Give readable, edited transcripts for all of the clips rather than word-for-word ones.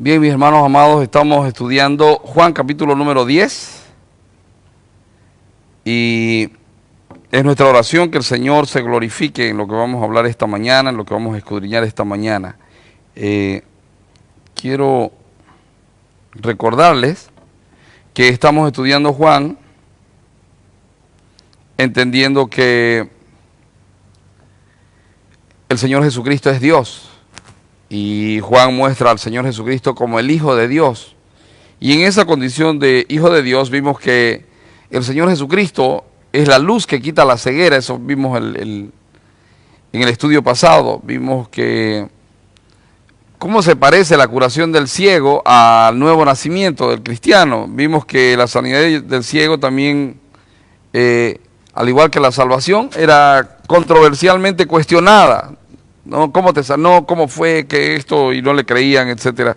Bien, mis hermanos amados, estamos estudiando Juan capítulo número 10 y es nuestra oración que el Señor se glorifique en lo que vamos a hablar esta mañana, en lo que vamos a escudriñar esta mañana. Quiero recordarles que estamos estudiando Juan entendiendo que el Señor Jesucristo es Dios. Y Juan muestra al Señor Jesucristo como el Hijo de Dios. Y en esa condición de Hijo de Dios vimos que el Señor Jesucristo es la luz que quita la ceguera. Eso vimos en el estudio pasado. Vimos que cómo se parece la curación del ciego al nuevo nacimiento del cristiano. Vimos que la sanidad del ciego también, al igual que la salvación, era controversialmente cuestionada. ¿No? ¿Cómo te sanó? ¿Cómo fue que esto? Y no le creían, etcétera.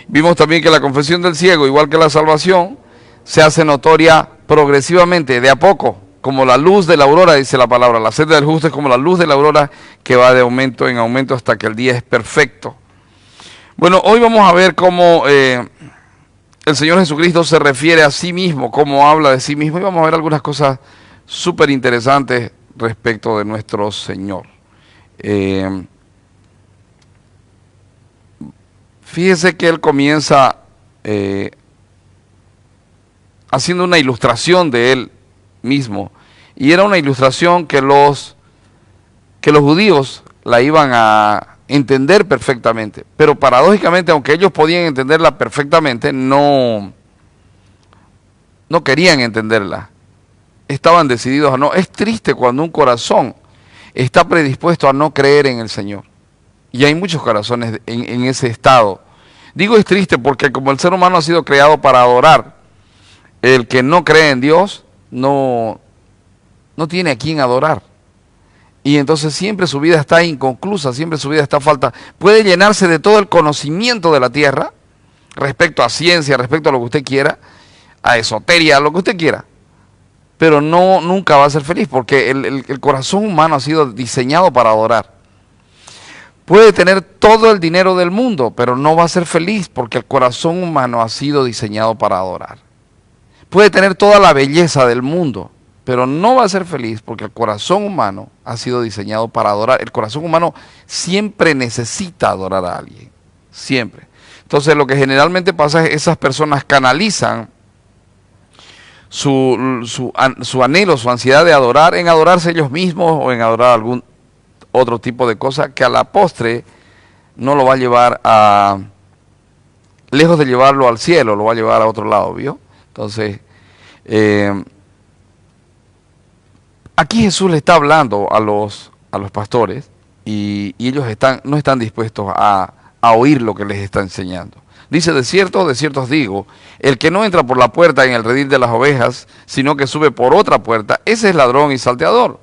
Vimos también que la confesión del ciego, igual que la salvación, se hace notoria progresivamente, de a poco, como la luz de la aurora, dice la palabra. La senda del justo es como la luz de la aurora que va de aumento en aumento hasta que el día es perfecto. Bueno, hoy vamos a ver cómo el Señor Jesucristo se refiere a sí mismo, cómo habla de sí mismo, y vamos a ver algunas cosas súper interesantes respecto de nuestro Señor. Fíjese que él comienza haciendo una ilustración de él mismo, y era una ilustración que los judíos la iban a entender perfectamente, pero paradójicamente, aunque ellos podían entenderla perfectamente, no querían entenderla, estaban decididos a no. Es triste cuando un corazón está predispuesto a no creer en el Señor. Y hay muchos corazones en ese estado. Digo es triste porque como el ser humano ha sido creado para adorar, el que no cree en Dios no tiene a quién adorar. Y entonces siempre su vida está inconclusa, siempre su vida está falta. Puede llenarse de todo el conocimiento de la tierra, respecto a ciencia, respecto a lo que usted quiera, a esoteria, a lo que usted quiera. Pero nunca va a ser feliz porque el corazón humano ha sido diseñado para adorar. Puede tener todo el dinero del mundo, pero no va a ser feliz porque el corazón humano ha sido diseñado para adorar. Puede tener toda la belleza del mundo, pero no va a ser feliz porque el corazón humano ha sido diseñado para adorar. El corazón humano siempre necesita adorar a alguien, siempre. Entonces lo que generalmente pasa es que esas personas canalizan su anhelo, su ansiedad de adorar, en adorarse ellos mismos o en adorar algún otro tipo de cosa que a la postre no lo va a llevar a, lejos de llevarlo al cielo, lo va a llevar a otro lado, ¿vio? Entonces, aquí Jesús le está hablando a los pastores y ellos no están dispuestos a oír lo que les está enseñando. Dice, de cierto os digo, el que no entra por la puerta en el redil de las ovejas, sino que sube por otra puerta, ese es ladrón y salteador.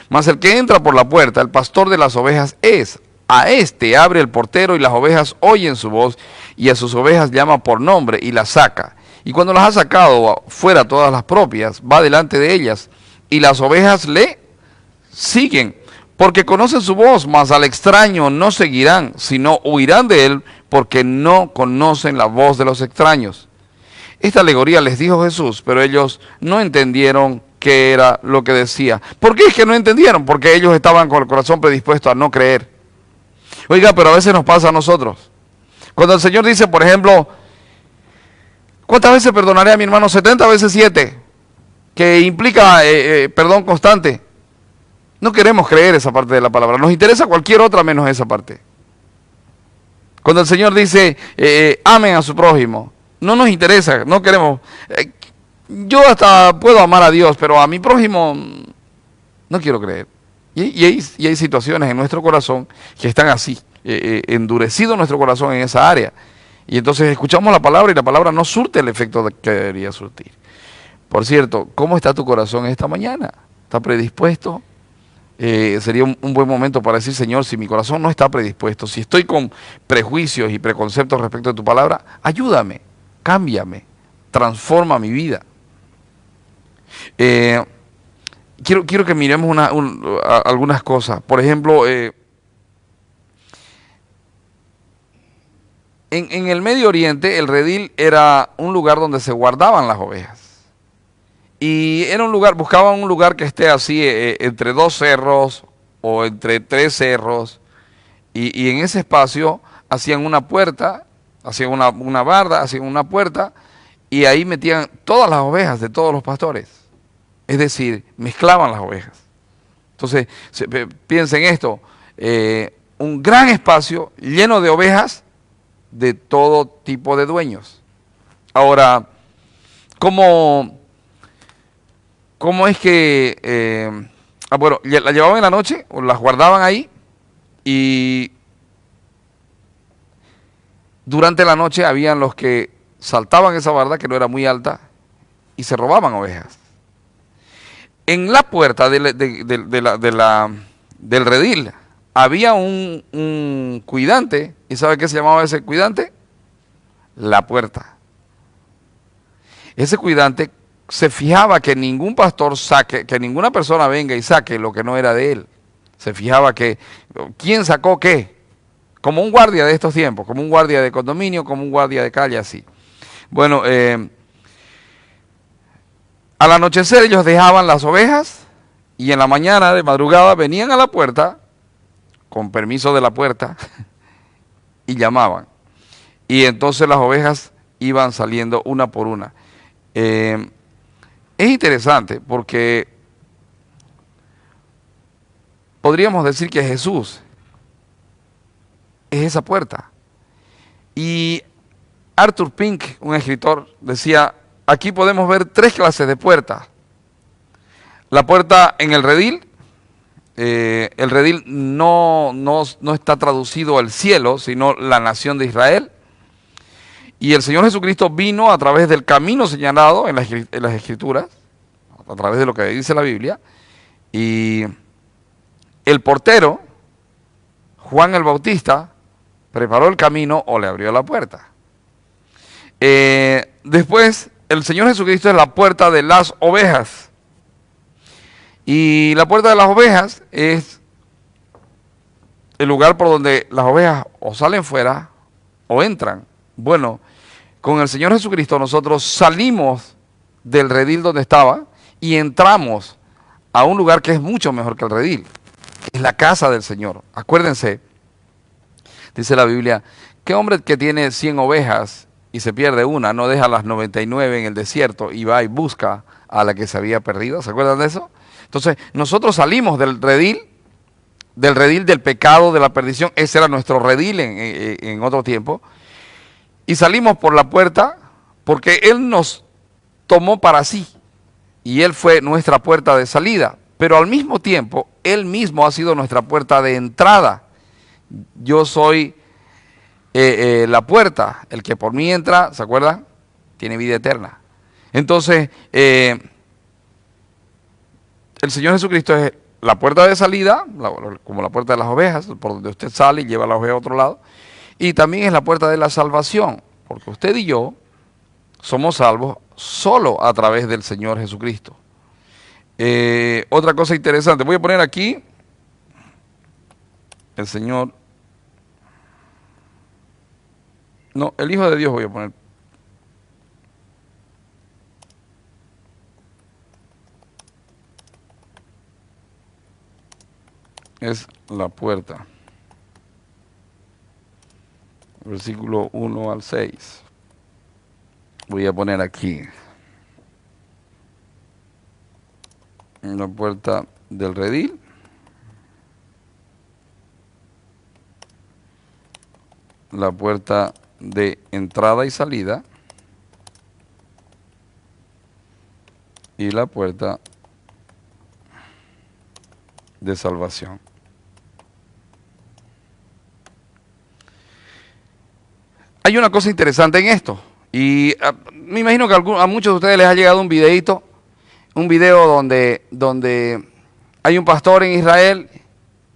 Mas el que entra por la puerta, el pastor de las ovejas es. A éste abre el portero y las ovejas oyen su voz, y a sus ovejas llama por nombre y las saca. Y cuando las ha sacado fuera todas las propias, va delante de ellas, y las ovejas le siguen, porque conocen su voz, mas al extraño no seguirán, sino huirán de él, porque no conocen la voz de los extraños. Esta alegoría les dijo Jesús, pero ellos no entendieron qué era lo que decía. ¿Por qué es que no entendieron? Porque ellos estaban con el corazón predispuesto a no creer. Oiga, pero a veces nos pasa a nosotros. Cuando el Señor dice, por ejemplo, ¿cuántas veces perdonaré a mi hermano? 70 veces 7, que implica perdón constante. No queremos creer esa parte de la palabra. Nos interesa cualquier otra menos esa parte. Cuando el Señor dice, amen a su prójimo, no nos interesa, no queremos. Yo hasta puedo amar a Dios, pero a mi prójimo no quiero creer. Y hay situaciones en nuestro corazón que están así, endurecido nuestro corazón en esa área. Y entonces escuchamos la palabra y la palabra no surte el efecto que debería surtir. Por cierto, ¿cómo está tu corazón esta mañana? ¿Está predispuesto? Sería un buen momento para decir, Señor, si mi corazón no está predispuesto, si estoy con prejuicios y preconceptos respecto de tu palabra, ayúdame, cámbiame, transforma mi vida. Quiero que miremos algunas cosas. Por ejemplo, en en el Medio Oriente el redil era un lugar donde se guardaban las ovejas. Y era un lugar, buscaban un lugar que esté así entre dos cerros o entre tres cerros. Y en ese espacio hacían una puerta, hacían una barda, hacían una puerta y ahí metían todas las ovejas de todos los pastores. Es decir, mezclaban las ovejas. Entonces, piensen esto, un gran espacio lleno de ovejas de todo tipo de dueños. Ahora, ¿cómo es que, bueno, la llevaban en la noche o las guardaban ahí y durante la noche habían los que saltaban esa barda que no era muy alta y se robaban ovejas? En la puerta del redil había un cuidante. ¿Y sabe qué se llamaba ese cuidante? La puerta. Ese cuidante se fijaba que ningún pastor saque, que ninguna persona venga y saque lo que no era de él. Se fijaba que quién sacó qué. Como un guardia de estos tiempos, como un guardia de condominio, como un guardia de calle, así. Bueno, al anochecer ellos dejaban las ovejas y en la mañana de madrugada venían a la puerta, con permiso de la puerta, y llamaban. Y entonces las ovejas iban saliendo una por una. Es interesante porque podríamos decir que Jesús es esa puerta. Y Arthur Pink, un escritor, decía, aquí podemos ver tres clases de puertas. La puerta en el redil no está traducido al cielo, sino la nación de Israel. Y el Señor Jesucristo vino a través del camino señalado en las Escrituras, a través de lo que dice la Biblia, y el portero, Juan el Bautista, preparó el camino o le abrió la puerta. Después, el Señor Jesucristo es la puerta de las ovejas. Y la puerta de las ovejas es el lugar por donde las ovejas o salen fuera o entran. Bueno, con el Señor Jesucristo nosotros salimos del redil donde estaba y entramos a un lugar que es mucho mejor que el redil. Es la casa del Señor. Acuérdense, dice la Biblia, ¿qué hombre que tiene 100 ovejas y se pierde una, no deja las 99 en el desierto y va y busca a la que se había perdido? ¿Se acuerdan de eso? Entonces, nosotros salimos del redil del pecado, de la perdición. Ese era nuestro redil en otro tiempo. Y salimos por la puerta porque Él nos tomó para sí. Y Él fue nuestra puerta de salida. Pero al mismo tiempo, Él mismo ha sido nuestra puerta de entrada. Yo soy la puerta. El que por mí entra, ¿se acuerdan? Tiene vida eterna. Entonces, el Señor Jesucristo es la puerta de salida, como la puerta de las ovejas, por donde usted sale y lleva la oveja a otro lado. Y también es la puerta de la salvación, porque usted y yo somos salvos solo a través del Señor Jesucristo. Otra cosa interesante, voy a poner aquí el Señor, no, el Hijo de Dios voy a poner. Es la puerta. Versículo 1 al 6. Voy a poner aquí. La puerta del redil. La puerta de entrada y salida. Y la puerta de salvación. Hay una cosa interesante en esto, y me imagino que a muchos de ustedes les ha llegado un video donde hay un pastor en Israel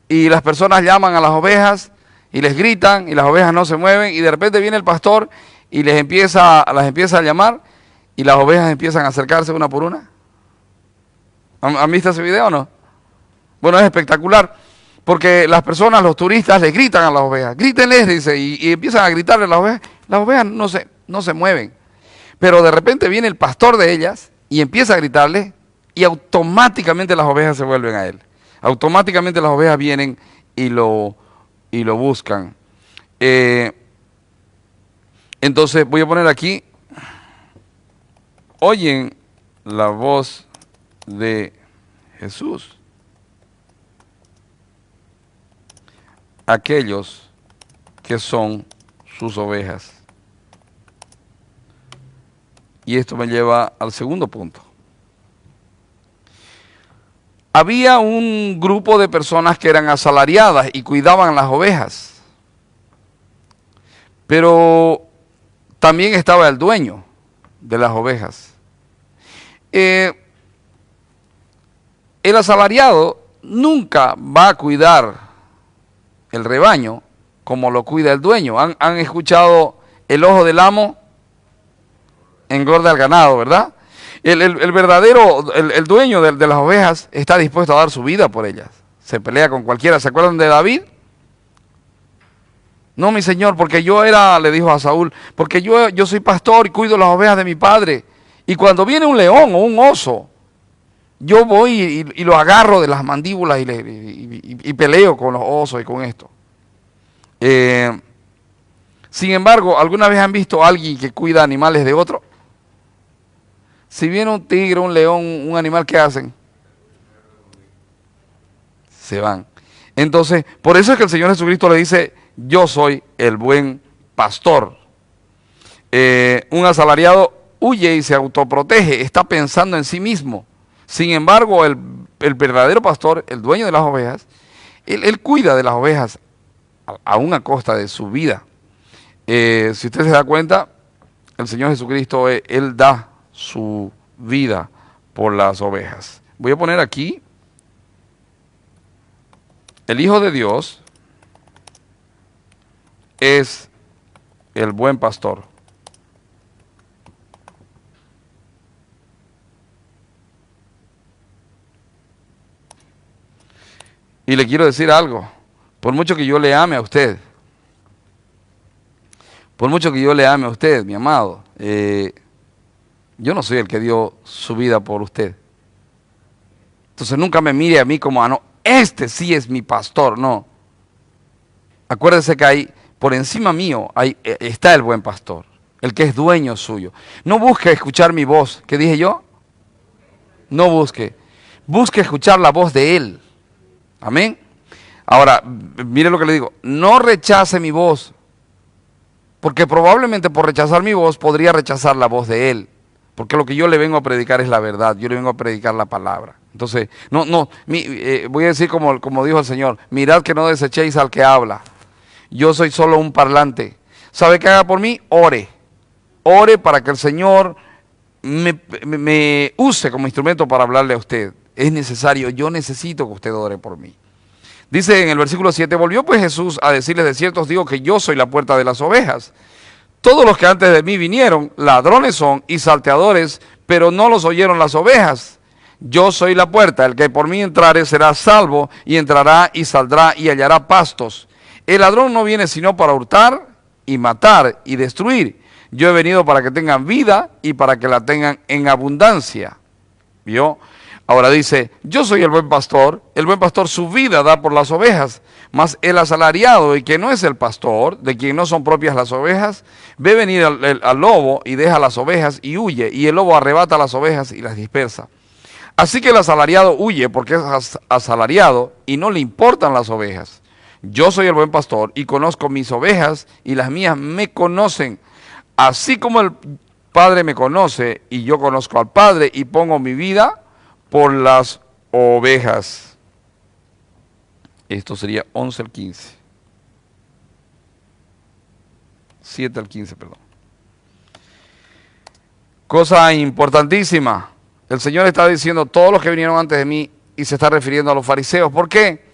y las personas llaman a las ovejas y les gritan y las ovejas no se mueven y de repente viene el pastor y las empieza a llamar y las ovejas empiezan a acercarse una por una. ¿Han visto ese video o no? Bueno, es espectacular. Porque las personas, los turistas, le gritan a las ovejas. Grítenles, dice, y empiezan a gritarle a las ovejas. Las ovejas no se mueven. Pero de repente viene el pastor de ellas y empieza a gritarle y automáticamente las ovejas se vuelven a él. Automáticamente las ovejas vienen y lo buscan. Entonces voy a poner aquí, oyen la voz de Jesús. Aquellos que son sus ovejas. Y esto me lleva al segundo punto. Había un grupo de personas que eran asalariadas y cuidaban las ovejas. Pero también estaba el dueño de las ovejas. El asalariado nunca va a cuidar el rebaño como lo cuida el dueño. Han escuchado el ojo del amo engorda al ganado, ¿verdad? El verdadero, el dueño de las ovejas está dispuesto a dar su vida por ellas. Se pelea con cualquiera. ¿Se acuerdan de David? No, mi señor, porque yo le dijo a Saúl, porque yo soy pastor y cuido las ovejas de mi padre. Y cuando viene un león o un oso, yo voy y lo agarro de las mandíbulas y peleo con los osos y con esto. Sin embargo, ¿alguna vez han visto a alguien que cuida animales de otro? Si viene un tigre, un león, un animal, ¿qué hacen? Se van. Entonces, por eso es que el Señor Jesucristo le dice, yo soy el buen pastor. Un asalariado huye y se autoprotege, está pensando en sí mismo. Sin embargo, el verdadero pastor, el dueño de las ovejas, él cuida de las ovejas aún a costa de su vida. Si usted se da cuenta, el Señor Jesucristo, Él da su vida por las ovejas. Voy a poner aquí, el Hijo de Dios es el buen pastor. Y le quiero decir algo, por mucho que yo le ame a usted, mi amado, yo no soy el que dio su vida por usted. Entonces nunca me mire a mí como, no, este sí es mi pastor, no. Acuérdese que por encima mío, está el buen pastor, el que es dueño suyo. No busque escuchar mi voz, ¿qué dije yo? No busque escuchar la voz de Él. Amén. Ahora, mire lo que le digo, no rechace mi voz, porque probablemente por rechazar mi voz podría rechazar la voz de Él, porque lo que yo le vengo a predicar es la verdad, yo le vengo a predicar la palabra. Entonces, voy a decir como dijo el Señor, mirad que no desechéis al que habla, yo soy solo un parlante. ¿Sabe qué haga por mí? Ore para que el Señor me use como instrumento para hablarle a usted. Es necesario, yo necesito que usted ore por mí. Dice en el versículo 7, volvió pues Jesús a decirles, de cierto os digo que yo soy la puerta de las ovejas. Todos los que antes de mí vinieron, ladrones son y salteadores, pero no los oyeron las ovejas. Yo soy la puerta, el que por mí entrare será salvo, y entrará y saldrá y hallará pastos. El ladrón no viene sino para hurtar y matar y destruir. Yo he venido para que tengan vida y para que la tengan en abundancia. ¿Vio? Ahora dice, yo soy el buen pastor su vida da por las ovejas, mas el asalariado y que no es el pastor, de quien no son propias las ovejas, ve venir al lobo y deja las ovejas y huye, y el lobo arrebata las ovejas y las dispersa. Así que el asalariado huye porque es asalariado y no le importan las ovejas. Yo soy el buen pastor y conozco mis ovejas y las mías me conocen, así como el Padre me conoce y yo conozco al Padre y pongo mi vida por las ovejas. Esto sería 11 al 15. 7 al 15, perdón. Cosa importantísima. El Señor está diciendo todos los que vinieron antes de mí y se está refiriendo a los fariseos. ¿Por qué?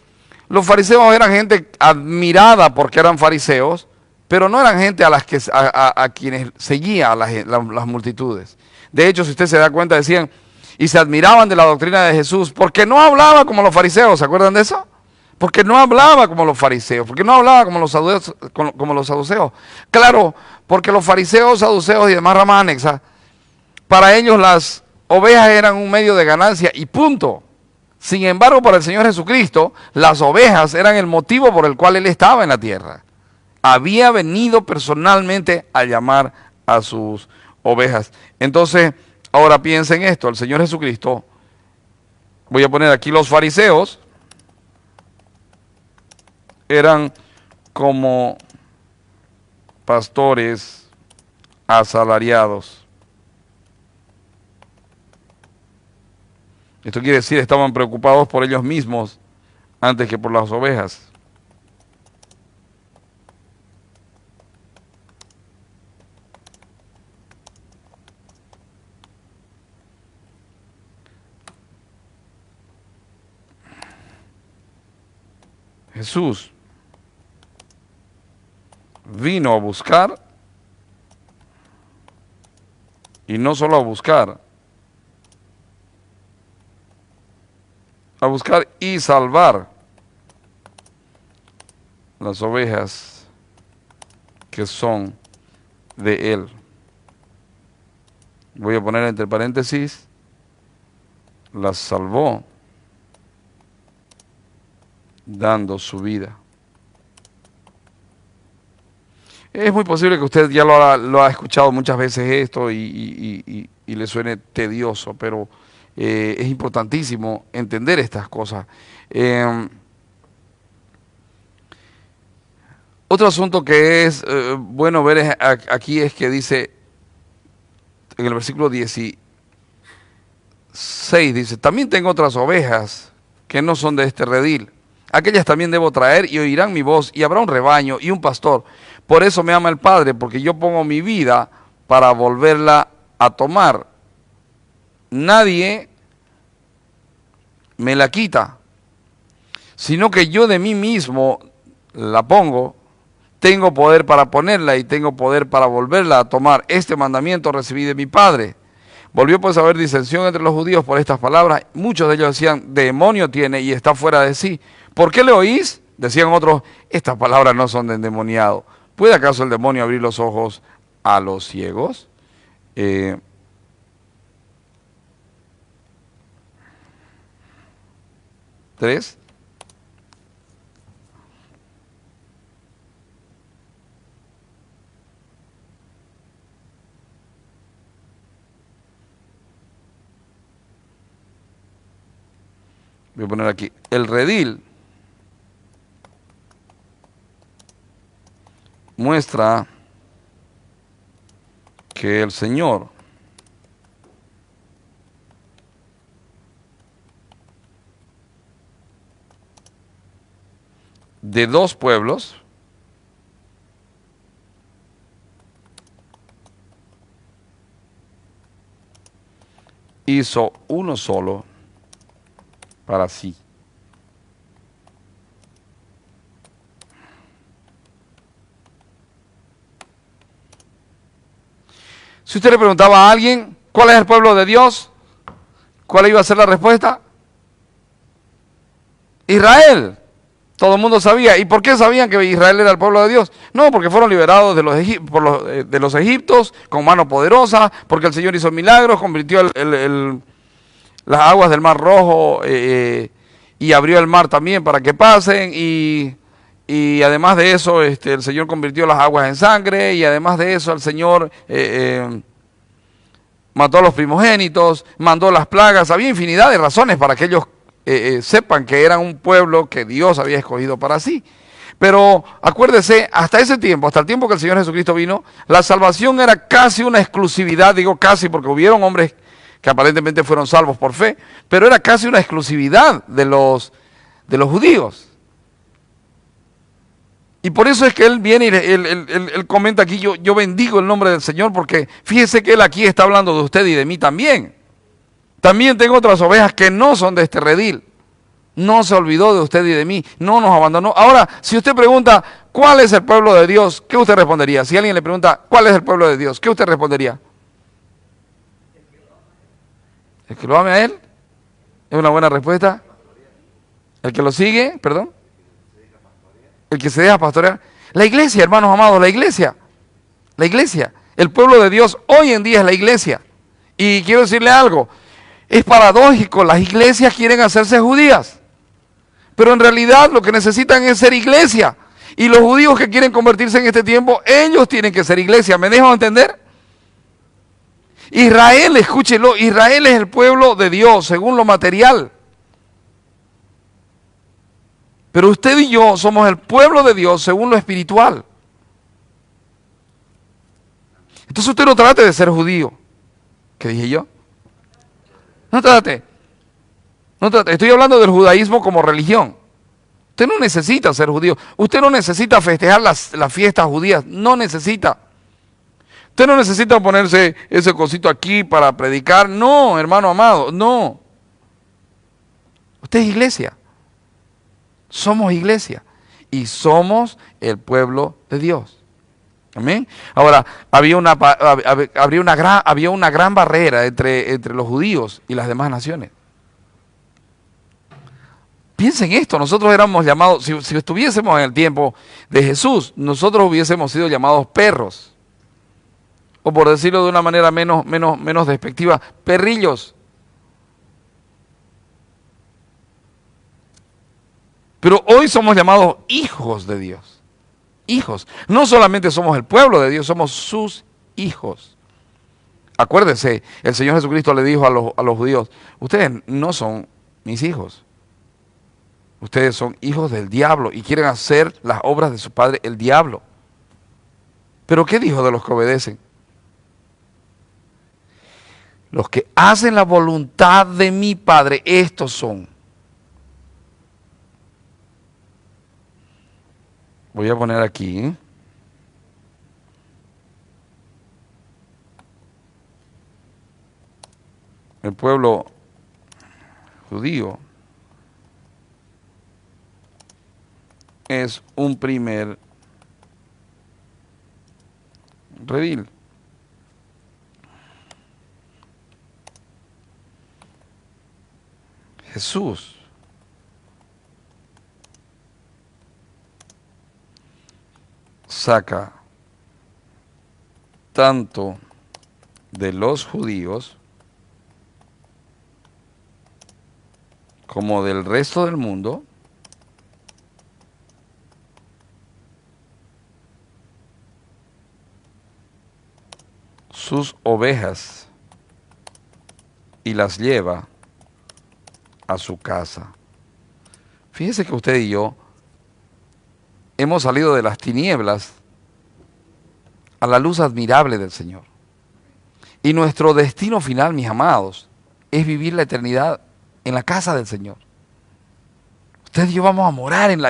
Los fariseos eran gente admirada porque eran fariseos, pero no eran gente a quienes seguía a las multitudes. De hecho, si usted se da cuenta, decían, y se admiraban de la doctrina de Jesús, porque no hablaba como los fariseos, ¿se acuerdan de eso? Porque no hablaba como los fariseos, porque no hablaba como los saduceos, como los saduceos. Claro, porque los fariseos, saduceos y demás ramas anexas, para ellos las ovejas eran un medio de ganancia y punto. Sin embargo, para el Señor Jesucristo, las ovejas eran el motivo por el cual Él estaba en la tierra. Había venido personalmente a llamar a sus ovejas. Entonces, ahora piensen esto, el Señor Jesucristo, voy a poner aquí los fariseos, eran como pastores asalariados. Esto quiere decir, estaban preocupados por ellos mismos antes que por las ovejas. Jesús vino a buscar, y no solo a buscar y salvar las ovejas que son de Él. Voy a poner entre paréntesis, las salvó dando su vida. Es muy posible que usted ya lo ha escuchado muchas veces esto y le suene tedioso, pero es importantísimo entender estas cosas. Otro asunto que es bueno ver aquí es que dice, en el versículo 16, dice, también tengo otras ovejas que no son de este redil. Aquellas también debo traer y oirán mi voz y habrá un rebaño y un pastor. Por eso me ama el Padre, porque yo pongo mi vida para volverla a tomar. Nadie me la quita, sino que yo de mí mismo la pongo. Tengo poder para ponerla y tengo poder para volverla a tomar. Este mandamiento recibí de mi Padre. Volvió pues a haber disensión entre los judíos por estas palabras. Muchos de ellos decían, demonio tiene y está fuera de sí. ¿Por qué le oís? Decían otros, estas palabras no son de endemoniado. ¿Puede acaso el demonio abrir los ojos a los ciegos? Tres. Voy a poner aquí, el redil muestra que el Señor de dos pueblos hizo uno solo para sí. Si usted le preguntaba a alguien, ¿cuál es el pueblo de Dios? ¿Cuál iba a ser la respuesta? Israel. Todo el mundo sabía. ¿Y por qué sabían que Israel era el pueblo de Dios? No, porque fueron liberados de los egiptos con mano poderosa, porque el Señor hizo milagros, convirtió las aguas del Mar Rojo y abrió el mar también para que pasen y además de eso el Señor convirtió las aguas en sangre y además de eso el Señor mató a los primogénitos, mandó las plagas. Había infinidad de razones para que ellos sepan que eran un pueblo que Dios había escogido para sí. Pero acuérdese, hasta ese tiempo, hasta el tiempo que el Señor Jesucristo vino, la salvación era casi una exclusividad, digo casi porque hubieron hombres que aparentemente fueron salvos por fe, pero era casi una exclusividad de los judíos. Y por eso es que él viene y él comenta aquí, yo bendigo el nombre del Señor, porque fíjese que él aquí está hablando de usted y de mí también. También tengo otras ovejas que no son de este redil. No se olvidó de usted y de mí, no nos abandonó. Ahora, si usted pregunta, ¿cuál es el pueblo de Dios? ¿Qué usted respondería? Si alguien le pregunta, ¿cuál es el pueblo de Dios? ¿Qué usted respondería? ¿El que lo ame a Él? ¿Es una buena respuesta? ¿El que lo sigue? Perdón. el que se deja pastorear. La iglesia, hermanos amados, la iglesia. La iglesia. El pueblo de Dios hoy en día es la iglesia. Y quiero decirle algo. Es paradójico. Las iglesias quieren hacerse judías. Pero en realidad lo que necesitan es ser iglesia. Y los judíos que quieren convertirse en este tiempo, ellos tienen que ser iglesia. ¿Me dejo entender? Israel, escúchelo, Israel es el pueblo de Dios según lo material. Pero usted y yo somos el pueblo de Dios según lo espiritual. Entonces usted no trate de ser judío. ¿Qué dije yo? No trate. No trate. Estoy hablando del judaísmo como religión. Usted no necesita ser judío. Usted no necesita festejar las fiestas judías. No necesita. Usted no necesita ponerse ese cosito aquí para predicar. No, hermano amado, no. Usted es iglesia. Somos iglesia. Y somos el pueblo de Dios. Amén. Ahora, había una gran barrera entre los judíos y las demás naciones. Piensen esto, nosotros éramos llamados, si estuviésemos en el tiempo de Jesús, nosotros hubiésemos sido llamados perros. O por decirlo de una manera menos despectiva, perrillos. Pero hoy somos llamados hijos de Dios. Hijos. No solamente somos el pueblo de Dios, somos sus hijos. Acuérdense, el Señor Jesucristo le dijo a los judíos, ustedes no son mis hijos. Ustedes son hijos del diablo y quieren hacer las obras de su padre, el diablo. ¿Pero qué dijo de los que obedecen? Los que hacen la voluntad de mi Padre, estos son. Voy a poner aquí, ¿eh? El pueblo judío es un primer redil. Jesús saca tanto de los judíos como del resto del mundo sus ovejas y las lleva a su casa. Fíjese que usted y yo hemos salido de las tinieblas a la luz admirable del Señor. Y nuestro destino final, mis amados, es vivir la eternidad en la casa del Señor. Usted y yo vamos a morar en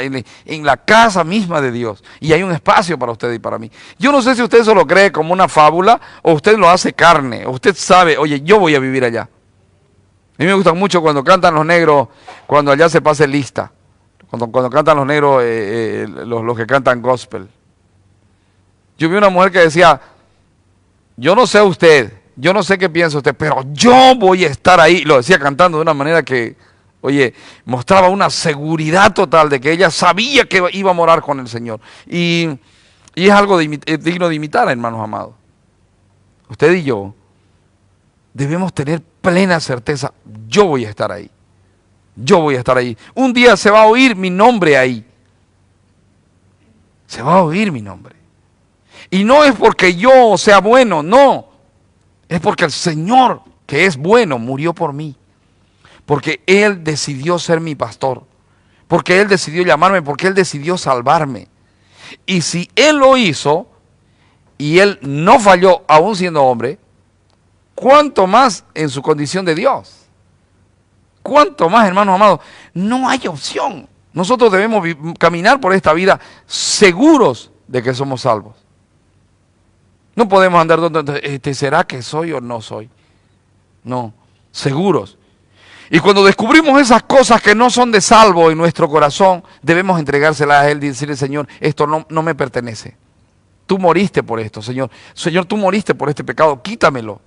la casa misma de Dios. Y hay un espacio para usted y para mí. Yo no sé si usted se lo cree como una fábula o usted lo hace carne. O usted sabe, oye, yo voy a vivir allá. A mí me gusta mucho cuando cantan los negros, cuando allá se pase lista. Cuando cantan los negros, los que cantan gospel. Yo vi una mujer que decía, yo no sé usted, yo no sé qué piensa usted, pero yo voy a estar ahí. Lo decía cantando de una manera que, oye, mostraba una seguridad total de que ella sabía que iba a morar con el Señor. Y es algo digno de imitar, hermanos amados. Usted y yo debemos tener plena certeza, yo voy a estar ahí. Yo voy a estar ahí. Un día se va a oír mi nombre ahí. Se va a oír mi nombre. Y no es porque yo sea bueno, no. Es porque el Señor, que es bueno, murió por mí. Porque Él decidió ser mi pastor. Porque Él decidió llamarme, porque Él decidió salvarme. Y si Él lo hizo, y Él no falló aún siendo hombre, ¿cuánto más en su condición de Dios? ¿Cuánto más, hermanos amados? No hay opción. Nosotros debemos caminar por esta vida seguros de que somos salvos. No podemos andar donde, ¿será que soy o no soy? No, seguros. Y cuando descubrimos esas cosas que no son de salvo en nuestro corazón, debemos entregárselas a Él y decirle, Señor, esto no me pertenece. Tú moriste por esto, Señor. Señor, tú moriste por este pecado, quítamelo.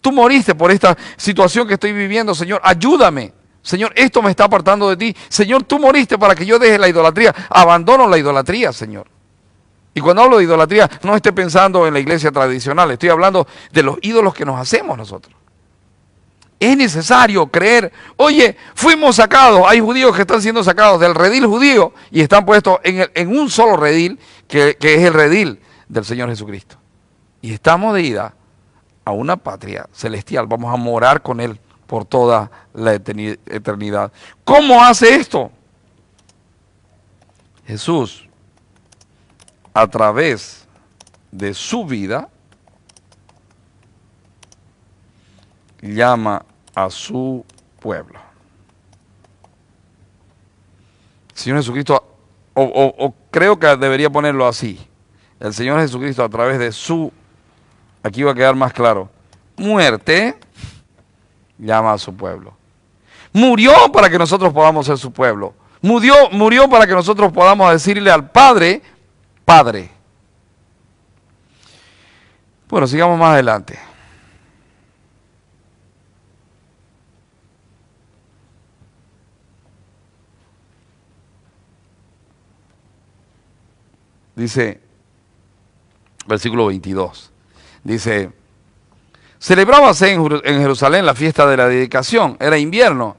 Tú moriste por esta situación que estoy viviendo, Señor, ayúdame. Señor, esto me está apartando de ti. Señor, tú moriste para que yo deje la idolatría. Abandono la idolatría, Señor. Y cuando hablo de idolatría, no esté pensando en la iglesia tradicional. Estoy hablando de los ídolos que nos hacemos nosotros. Es necesario creer, oye, fuimos sacados, hay judíos que están siendo sacados del redil judío y están puestos en un solo redil, que es el redil del Señor Jesucristo. Y estamos de ida a una patria celestial, vamos a morar con Él por toda la eternidad. ¿Cómo hace esto? Jesús, a través de su vida, llama a su pueblo. Señor Jesucristo, o creo que debería ponerlo así, el Señor Jesucristo a través de su, aquí va a quedar más claro, muerte, llama a su pueblo. Murió para que nosotros podamos ser su pueblo. Murió para que nosotros podamos decirle al Padre, Padre. Bueno, sigamos más adelante. Dice, versículo 22, dice, celebrábase en Jerusalén la fiesta de la dedicación, era invierno,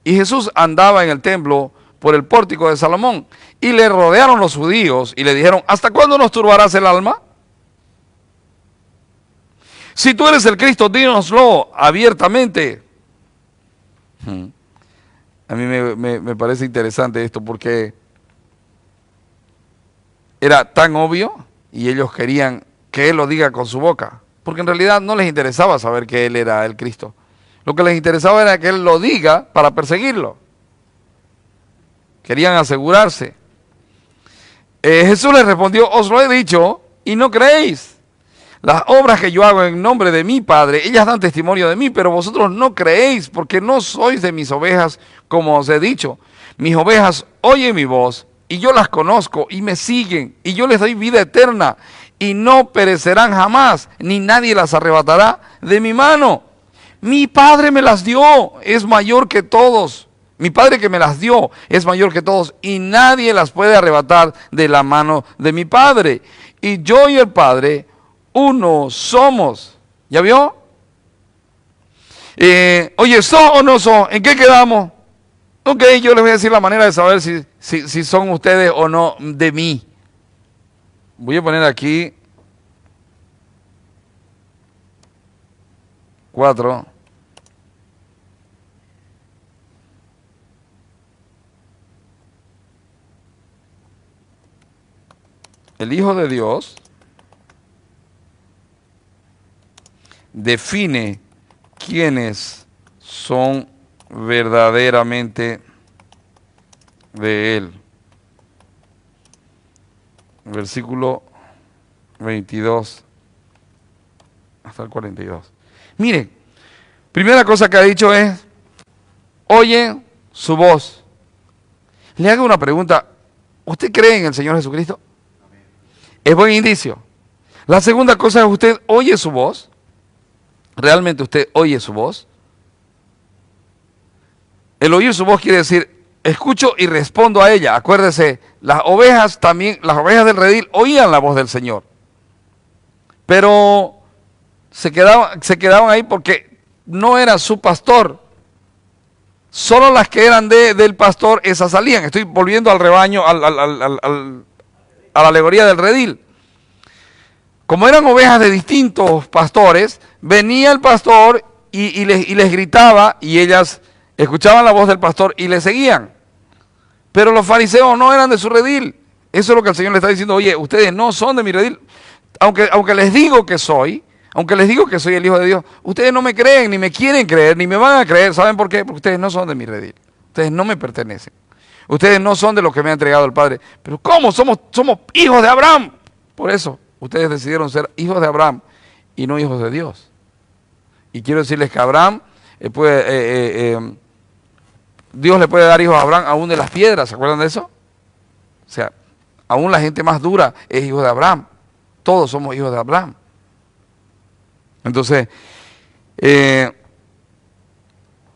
y Jesús andaba en el templo por el pórtico de Salomón, y le rodearon los judíos y le dijeron, ¿hasta cuándo nos turbarás el alma? Si tú eres el Cristo, dínoslo abiertamente. A mí me parece interesante esto porque era tan obvio y ellos querían que Él lo diga con su boca, porque en realidad no les interesaba saber que Él era el Cristo. Lo que les interesaba era que Él lo diga para perseguirlo. Querían asegurarse. Jesús les respondió, os lo he dicho y no creéis. Las obras que yo hago en nombre de mi Padre, ellas dan testimonio de mí, pero vosotros no creéis porque no sois de mis ovejas, como os he dicho. Mis ovejas oyen mi voz y yo las conozco y me siguen y yo les doy vida eterna y no perecerán jamás, ni nadie las arrebatará de mi mano. Mi Padre me las dio, es mayor que todos. Mi Padre que me las dio es mayor que todos y nadie las puede arrebatar de la mano de mi Padre. Y yo y el Padre, uno somos. ¿Ya vio? Oye, ¿son o no son? ¿En qué quedamos? Ok, yo les voy a decir la manera de saber si son ustedes o no de mí. Voy a poner aquí 4. El Hijo de Dios define quiénes son verdaderamente de Él. Versículo 22 hasta el 42. Mire, primera cosa que ha dicho es, oye su voz. Le hago una pregunta, ¿usted cree en el Señor Jesucristo? Es buen indicio. La segunda cosa es, ¿usted oye su voz? ¿Realmente usted oye su voz? El oír su voz quiere decir, escucho y respondo a ella. Acuérdese, las ovejas también, las ovejas del redil oían la voz del Señor. Pero se quedaban ahí porque no era su pastor. Solo las que eran del pastor, esas salían. Estoy volviendo al rebaño, a la alegoría del redil. Como eran ovejas de distintos pastores, venía el pastor y les gritaba y ellas escuchaban la voz del pastor y le seguían. Pero los fariseos no eran de su redil. Eso es lo que el Señor le está diciendo. Oye, ustedes no son de mi redil. Aunque les digo que soy, aunque les digo que soy el Hijo de Dios, ustedes no me creen, ni me quieren creer, ni me van a creer. ¿Saben por qué? Porque ustedes no son de mi redil. Ustedes no me pertenecen. Ustedes no son de los que me ha entregado el Padre. Pero ¿cómo? Somos hijos de Abraham. Por eso, ustedes decidieron ser hijos de Abraham y no hijos de Dios. Y quiero decirles que Abraham Dios le puede dar hijos a Abraham aún de las piedras. ¿Se acuerdan de eso? O sea, aún la gente más dura es hijo de Abraham. Todos somos hijos de Abraham. Entonces,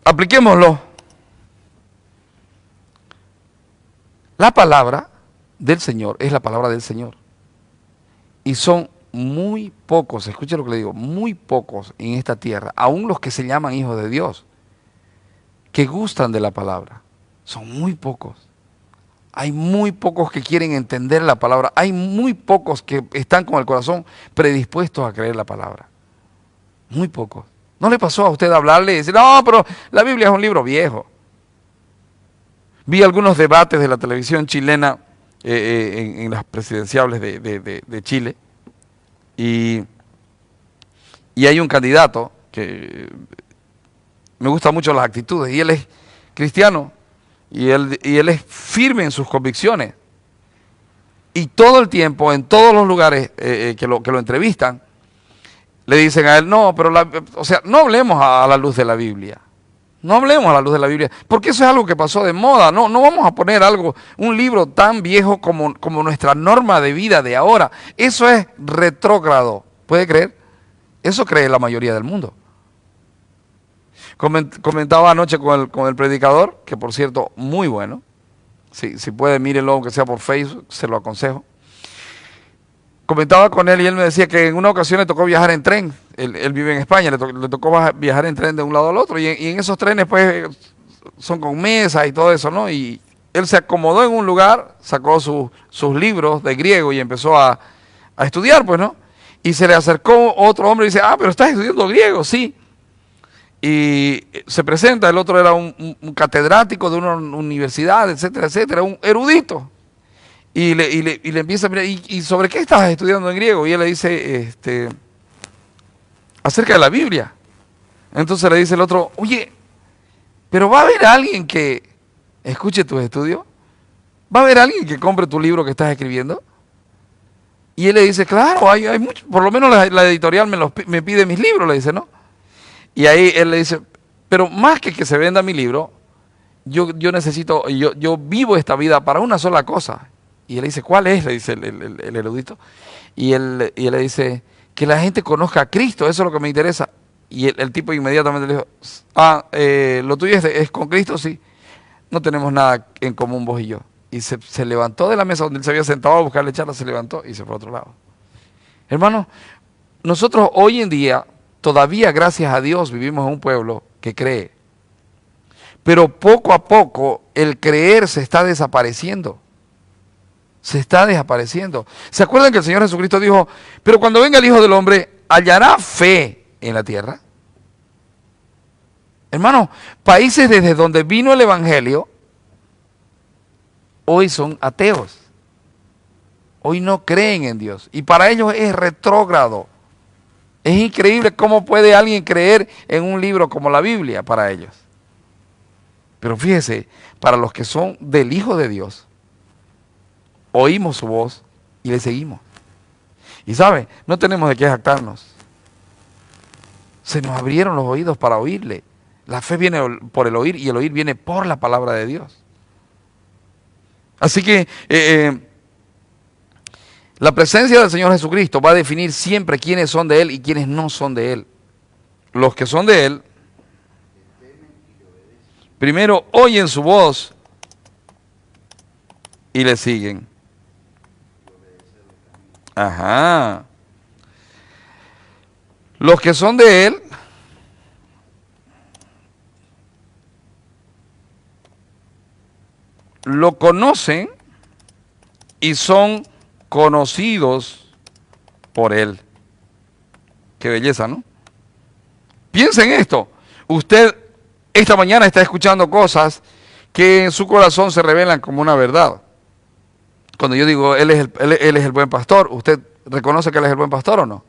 apliquémoslo. La palabra del Señor es la palabra del Señor. Y son muy pocos, escuche lo que le digo, muy pocos en esta tierra, aún los que se llaman hijos de Dios, que gustan de la palabra. Son muy pocos. Hay muy pocos que quieren entender la palabra. Hay muy pocos que están con el corazón predispuestos a creer la palabra. Muy pocos. ¿No le pasó a usted hablarle y decir, no, pero la Biblia es un libro viejo? Vi algunos debates de la televisión chilena en las presidenciables de Chile y hay un candidato que me gusta mucho las actitudes y él es cristiano y él es firme en sus convicciones y todo el tiempo, en todos los lugares que lo entrevistan, le dicen a él, no, pero o sea, no hablemos a la luz de la Biblia. No hablemos a la luz de la Biblia, porque eso es algo que pasó de moda. No vamos a poner un libro tan viejo como nuestra norma de vida de ahora. Eso es retrógrado. ¿Puede creer? Eso cree la mayoría del mundo. Comentaba anoche con el predicador, que por cierto, muy bueno. Si puede, mírenlo, aunque sea por Facebook, se lo aconsejo. Comentaba con él y él me decía que en una ocasión le tocó viajar en tren. Él vive en España, le tocó viajar en tren de un lado al otro. Y en esos trenes pues son con mesas y todo eso, ¿no? Y él se acomodó en un lugar, sacó sus libros de griego y empezó a estudiar, pues, ¿no? Y se le acercó otro hombre y dice, pero estás estudiando griego, sí. Y se presenta, el otro era un catedrático de una universidad, etcétera, etcétera, un erudito. Y le empieza a mirar, ¿y sobre qué estás estudiando en griego? Y él le dice, acerca de la Biblia. Entonces le dice el otro, oye, pero ¿va a haber alguien que escuche tus estudios? ¿Va a haber alguien que compre tu libro que estás escribiendo? Y él le dice, claro, hay mucho, por lo menos la editorial me pide mis libros, le dice, ¿no? Y ahí él le dice, pero más que se venda mi libro, yo necesito, yo vivo esta vida para una sola cosa. Y él le dice, ¿cuál es? Le dice el erudito. Y él le dice, que la gente conozca a Cristo, eso es lo que me interesa. Y el tipo inmediatamente le dijo, lo tuyo es con Cristo, sí. No tenemos nada en común vos y yo. Y se levantó de la mesa donde él se había sentado a buscarle charla, se levantó y se fue a otro lado. Hermanos, nosotros hoy en día, todavía gracias a Dios, vivimos en un pueblo que cree. Pero poco a poco el creer se está desapareciendo. Se está desapareciendo. ¿Se acuerdan que el Señor Jesucristo dijo, pero cuando venga el Hijo del Hombre, ¿hallará fe en la tierra? Hermanos, países desde donde vino el Evangelio, hoy son ateos. Hoy no creen en Dios. Y para ellos es retrógrado. Es increíble cómo puede alguien creer en un libro como la Biblia para ellos. Pero fíjese, para los que son del Hijo de Dios, oímos su voz y le seguimos. Y sabe, no tenemos de qué jactarnos. Se nos abrieron los oídos para oírle. La fe viene por el oír y el oír viene por la palabra de Dios. Así que la presencia del Señor Jesucristo va a definir siempre quiénes son de Él y quiénes no son de Él. Los que son de Él, primero oyen su voz y le siguen. Ajá. Los que son de Él lo conocen y son conocidos por Él. Qué belleza, ¿no? Piensen en esto. Usted esta mañana está escuchando cosas que en su corazón se revelan como una verdad. Cuando yo digo, él es el buen pastor, ¿usted reconoce que Él es el buen pastor o no?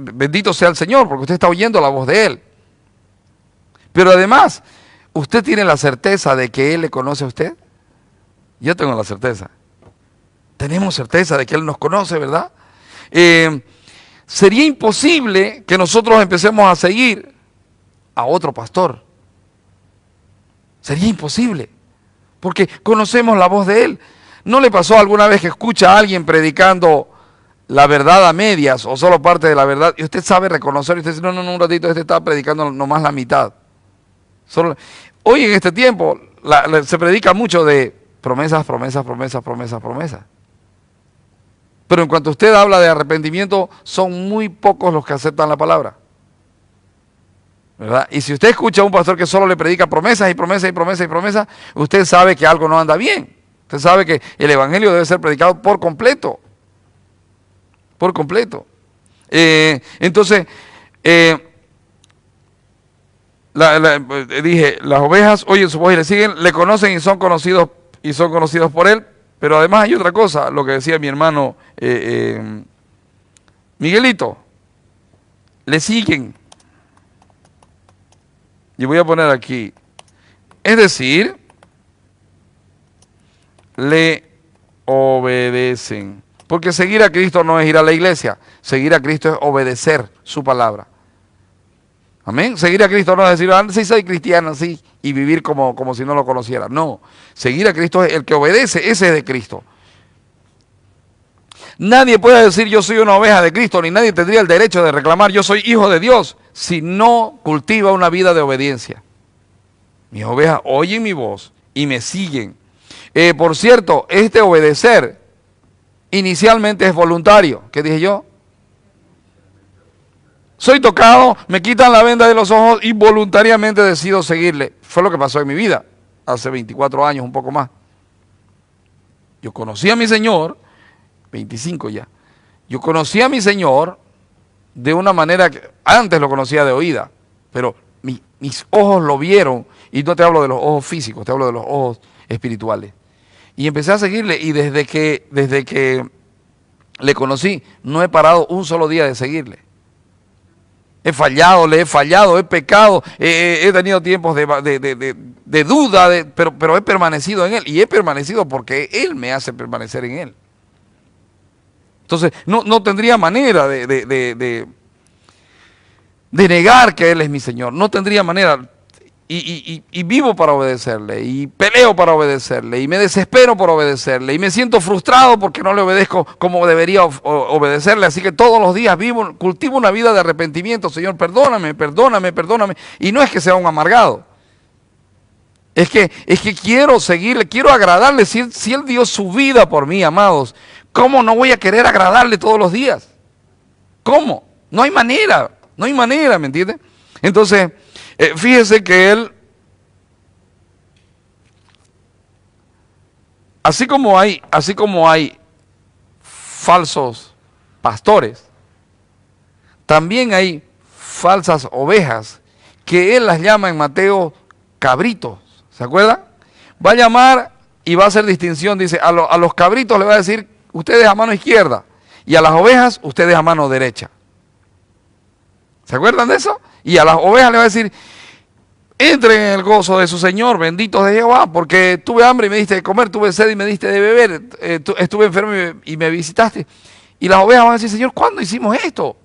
Bendito sea el Señor, porque usted está oyendo la voz de Él. Pero además, ¿usted tiene la certeza de que Él le conoce a usted? Yo tengo la certeza. Tenemos certeza de que Él nos conoce, ¿verdad? Sería imposible que nosotros empecemos a seguir a otro pastor. Sería imposible, porque conocemos la voz de Él. ¿No le pasó alguna vez que escucha a alguien predicando la verdad a medias o solo parte de la verdad y usted sabe reconocer y usted dice, no, un ratito, este está predicando nomás la mitad? Hoy en este tiempo se predica mucho de promesas, promesas, promesas, promesas, promesas. Pero en cuanto usted habla de arrepentimiento, son muy pocos los que aceptan la palabra, ¿verdad? Y si usted escucha a un pastor que solo le predica promesas y promesas y promesas y promesas, usted sabe que algo no anda bien. Usted sabe que el evangelio debe ser predicado por completo. Por completo. Entonces, dije, las ovejas oyen su voz y le siguen, le conocen y son conocidos por él. Pero además hay otra cosa, lo que decía mi hermano Miguelito, le siguen. Y voy a poner aquí, es decir, le obedecen. Porque seguir a Cristo no es ir a la iglesia, seguir a Cristo es obedecer su palabra. Amén. Seguir a Cristo no es decir, sí soy cristiano, sí, y vivir como si no lo conociera. No, seguir a Cristo es el que obedece, ese es de Cristo. Nadie puede decir yo soy una oveja de Cristo, ni nadie tendría el derecho de reclamar yo soy hijo de Dios, si no cultiva una vida de obediencia. Mis ovejas oyen mi voz y me siguen. Por cierto, este obedecer inicialmente es voluntario. ¿Qué dije yo? Soy tocado, me quitan la venda de los ojos y voluntariamente decido seguirle. Fue lo que pasó en mi vida, hace 24 años, un poco más. Yo conocí a mi Señor, 25 ya. Yo conocí a mi Señor de una manera que antes lo conocía de oída, pero mis ojos lo vieron, y no te hablo de los ojos físicos, te hablo de los ojos espirituales. Y empecé a seguirle, y desde que le conocí, no he parado un solo día de seguirle. He fallado, le he fallado, he pecado, he tenido tiempos de duda, pero he permanecido en Él. Y he permanecido porque Él me hace permanecer en Él. Entonces, no tendría manera de negar que Él es mi Señor. No tendría manera. Y vivo para obedecerle, y peleo para obedecerle, y me desespero por obedecerle, y me siento frustrado porque no le obedezco como debería obedecerle. Así que todos los días cultivo una vida de arrepentimiento. Señor, perdóname, perdóname, perdóname. Y no es que sea un amargado. Es que quiero seguirle, quiero agradarle. Si Él dio su vida por mí, amados, ¿cómo no voy a querer agradarle todos los días? ¿Cómo? No hay manera, ¿me entiende? Entonces, fíjese que Él, así como hay falsos pastores, también hay falsas ovejas, que Él las llama en Mateo cabritos. ¿Se acuerdan? Va a llamar y va a hacer distinción. Dice, a los cabritos le va a decir, ustedes a mano izquierda, y a las ovejas, ustedes a mano derecha. ¿Se acuerdan de eso? Y a las ovejas le va a decir, entren en el gozo de su Señor, benditos de Jehová, porque tuve hambre y me diste de comer, tuve sed y me diste de beber, estuve enfermo y me visitaste. Y las ovejas van a decir, Señor, ¿cuándo hicimos esto?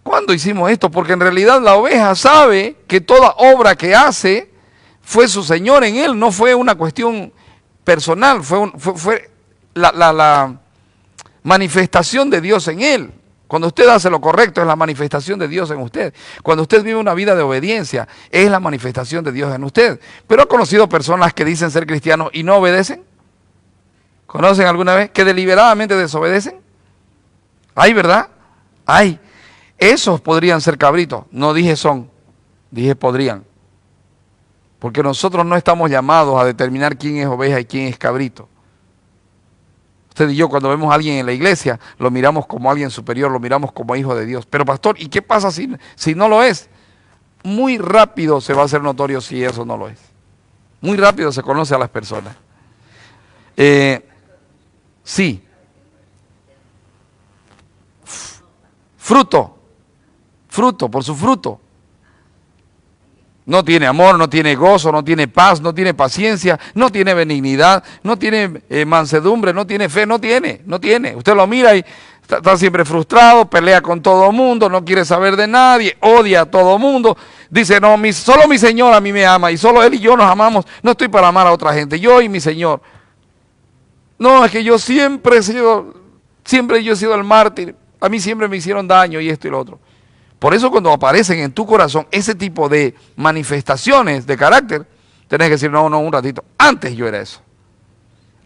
¿Cuándo hicimos esto? Porque en realidad la oveja sabe que toda obra que hace fue su Señor en él, no fue una cuestión personal, fue la manifestación de Dios en él. Cuando usted hace lo correcto es la manifestación de Dios en usted. Cuando usted vive una vida de obediencia es la manifestación de Dios en usted. ¿Pero ha conocido personas que dicen ser cristianos y no obedecen? ¿Conocen alguna vez que deliberadamente desobedecen? Hay, ¿verdad? Hay. Esos podrían ser cabritos. No dije son, dije podrían. Porque nosotros no estamos llamados a determinar quién es oveja y quién es cabrito. Usted y yo, cuando vemos a alguien en la iglesia, lo miramos como alguien superior, lo miramos como hijo de Dios. Pero pastor, ¿y qué pasa si no lo es? Muy rápido se va a hacer notorio si eso no lo es. Muy rápido se conoce a las personas. Sí. Fruto, por su fruto. No tiene amor, no tiene gozo, no tiene paz, no tiene paciencia, no tiene benignidad, no tiene mansedumbre, no tiene fe, no tiene. Usted lo mira y está siempre frustrado, pelea con todo el mundo, no quiere saber de nadie, odia a todo el mundo. Dice, no, solo mi Señor a mí me ama y solo Él y yo nos amamos, no estoy para amar a otra gente, yo y mi Señor. No, es que yo siempre yo he sido el mártir, a mí siempre me hicieron daño y esto y lo otro. Por eso cuando aparecen en tu corazón ese tipo de manifestaciones de carácter, tenés que decir, no, un ratito. Antes yo era eso.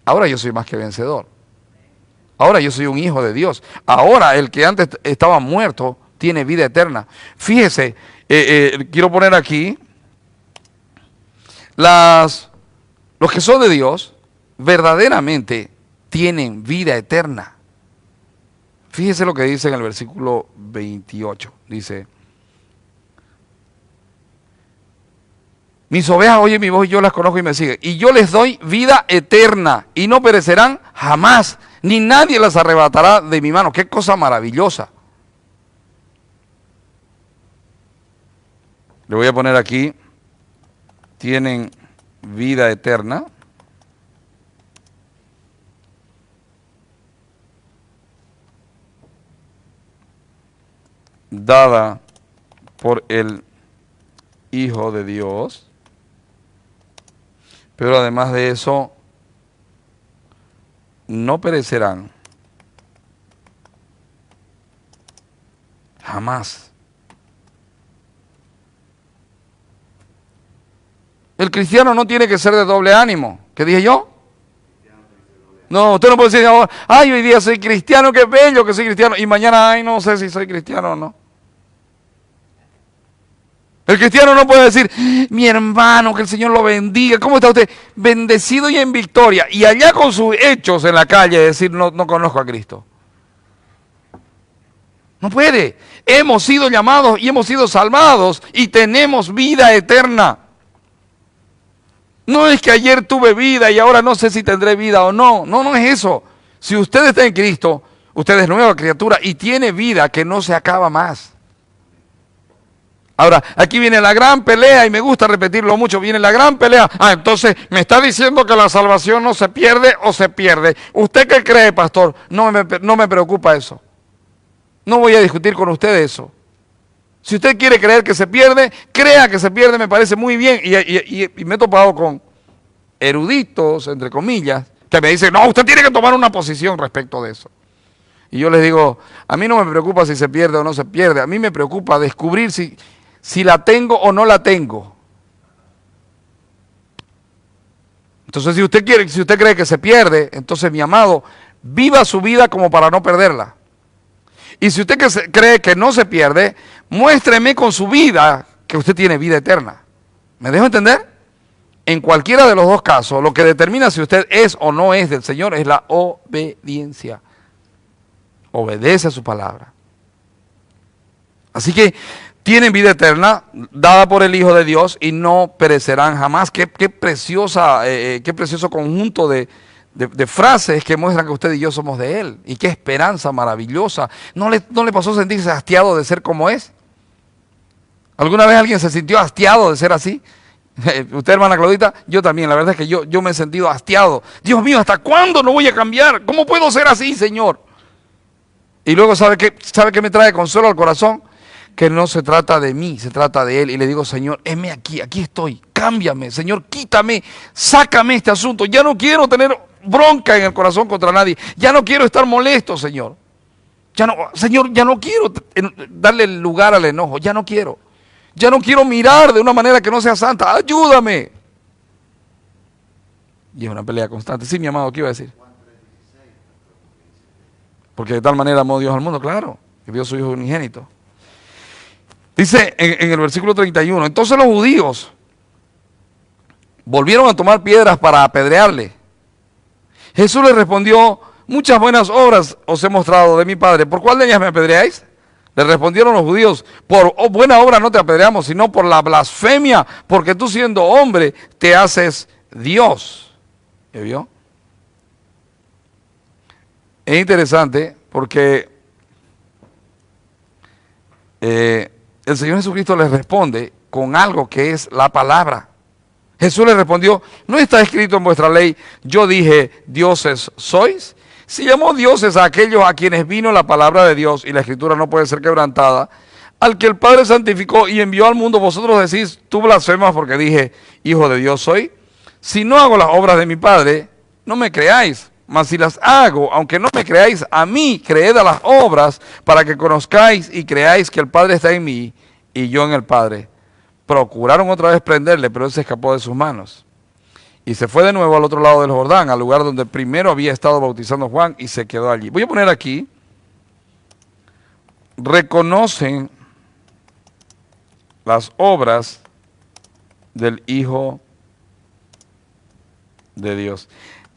Ahora yo soy más que vencedor. Ahora yo soy un hijo de Dios. Ahora el que antes estaba muerto tiene vida eterna. Fíjese, quiero poner aquí, los que son de Dios verdaderamente tienen vida eterna. Fíjese lo que dice en el versículo 28. Dice, mis ovejas oyen mi voz y yo las conozco y me siguen. Y yo les doy vida eterna y no perecerán jamás, ni nadie las arrebatará de mi mano. Qué cosa maravillosa. Le voy a poner aquí, tienen vida eterna. Dada por el Hijo de Dios. Pero además de eso, no perecerán jamás. El cristiano no tiene que ser de doble ánimo. ¿Qué dije yo? No, usted no puede decir, ay, hoy día soy cristiano, qué bello que soy cristiano, y mañana, ay, no sé si soy cristiano o no. El cristiano no puede decir, mi hermano, que el Señor lo bendiga. ¿Cómo está usted? Bendecido y en victoria. Y allá con sus hechos en la calle decir, no conozco a Cristo. No puede. Hemos sido llamados y hemos sido salvados y tenemos vida eterna. No es que ayer tuve vida y ahora no sé si tendré vida o no. No es eso. Si usted está en Cristo, usted es nueva criatura y tiene vida que no se acaba más. Ahora, aquí viene la gran pelea, y me gusta repetirlo mucho, viene la gran pelea. Entonces, ¿me está diciendo que la salvación no se pierde o se pierde? ¿Usted qué cree, pastor? No me preocupa eso. No voy a discutir con usted eso. Si usted quiere creer que se pierde, crea que se pierde, me parece muy bien. Y me he topado con eruditos, entre comillas, que me dicen, no, usted tiene que tomar una posición respecto de eso. Y yo les digo, a mí no me preocupa si se pierde o no se pierde, a mí me preocupa descubrir si la tengo o no la tengo. Entonces, si usted cree que se pierde, entonces, mi amado, viva su vida como para no perderla. Y si usted cree que no se pierde, muéstreme con su vida que usted tiene vida eterna. ¿Me dejo entender? En cualquiera de los dos casos, lo que determina si usted es o no es del Señor es la obediencia. Obedece a su palabra. Así que tienen vida eterna, dada por el Hijo de Dios, y no perecerán jamás. Qué precioso conjunto de frases que muestran que usted y yo somos de Él. Y qué esperanza maravillosa. ¿No le pasó sentirse hastiado de ser como es? ¿Alguna vez alguien se sintió hastiado de ser así? Usted, hermana Claudita, yo también. La verdad es que yo me he sentido hastiado. Dios mío, ¿hasta cuándo no voy a cambiar? ¿Cómo puedo ser así, Señor? Y luego, ¿sabe qué me trae consuelo al corazón? Que no se trata de mí, se trata de Él. Y le digo, Señor, heme aquí estoy, cámbiame, Señor, quítame, sácame este asunto. Ya no quiero tener bronca en el corazón contra nadie. Ya no quiero estar molesto, Señor. Señor, ya no quiero darle lugar al enojo, ya no quiero. Ya no quiero mirar de una manera que no sea santa, ayúdame. Y es una pelea constante. Sí, mi amado, ¿qué iba a decir? Porque de tal manera amó Dios al mundo, claro, que dio a su Hijo unigénito. Dice en el versículo 31, entonces los judíos volvieron a tomar piedras para apedrearle. Jesús les respondió, muchas buenas obras os he mostrado de mi Padre, ¿por cuál de ellas me apedreáis? Le respondieron los judíos, por buena obra no te apedreamos, sino por la blasfemia, porque tú siendo hombre te haces Dios. ¿Ya vio? Es interesante porque el Señor Jesucristo les responde con algo que es la palabra. Jesús les respondió, ¿no está escrito en vuestra ley, yo dije, dioses sois? Si llamó dioses a aquellos a quienes vino la palabra de Dios, y la escritura no puede ser quebrantada, al que el Padre santificó y envió al mundo, vosotros decís, tú blasfemas porque dije, hijo de Dios soy. Si no hago las obras de mi Padre, no me creáis. Mas si las hago, aunque no me creáis a mí, creed a las obras para que conozcáis y creáis que el Padre está en mí y yo en el Padre. Procuraron otra vez prenderle, pero él se escapó de sus manos. Y se fue de nuevo al otro lado del Jordán, al lugar donde primero había estado bautizando Juan, y se quedó allí. Voy a poner aquí, reconocen las obras del Hijo de Dios.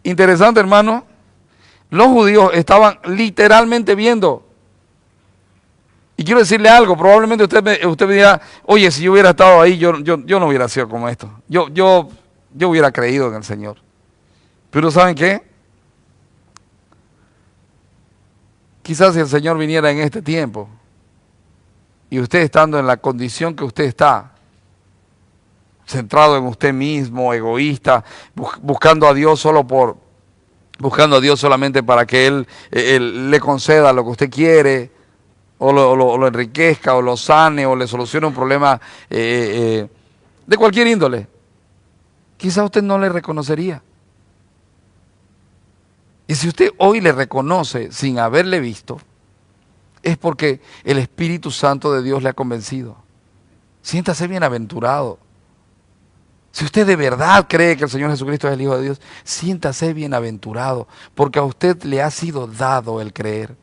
Interesante, hermano. Los judíos estaban literalmente viendo. Y quiero decirle algo, probablemente usted me dirá, oye, si yo hubiera estado ahí, yo no hubiera sido como esto. Yo hubiera creído en el Señor. Pero ¿saben qué? Quizás si el Señor viniera en este tiempo, y usted estando en la condición que usted está, centrado en usted mismo, egoísta, buscando a Dios buscando a Dios solamente para que Él le conceda lo que usted quiere, o lo enriquezca, o lo sane, o le solucione un problema de cualquier índole, quizá usted no le reconocería. Y si usted hoy le reconoce sin haberle visto, es porque el Espíritu Santo de Dios le ha convencido. Siéntase bienaventurado. Si usted de verdad cree que el Señor Jesucristo es el Hijo de Dios, siéntase bienaventurado, porque a usted le ha sido dado el creer.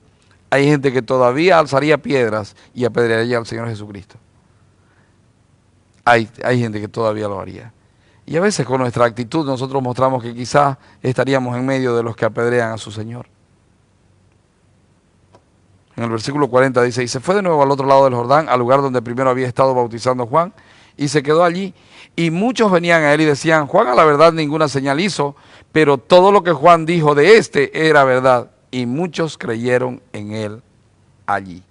Hay gente que todavía alzaría piedras y apedrearía al Señor Jesucristo. Hay gente que todavía lo haría. Y a veces con nuestra actitud nosotros mostramos que quizás estaríamos en medio de los que apedrean a su Señor. En el versículo 40 dice, y se fue de nuevo al otro lado del Jordán, al lugar donde primero había estado bautizando Juan, y se quedó allí. Y muchos venían a él y decían, Juan a la verdad ninguna señal hizo, pero todo lo que Juan dijo de este era verdad. Y muchos creyeron en él allí.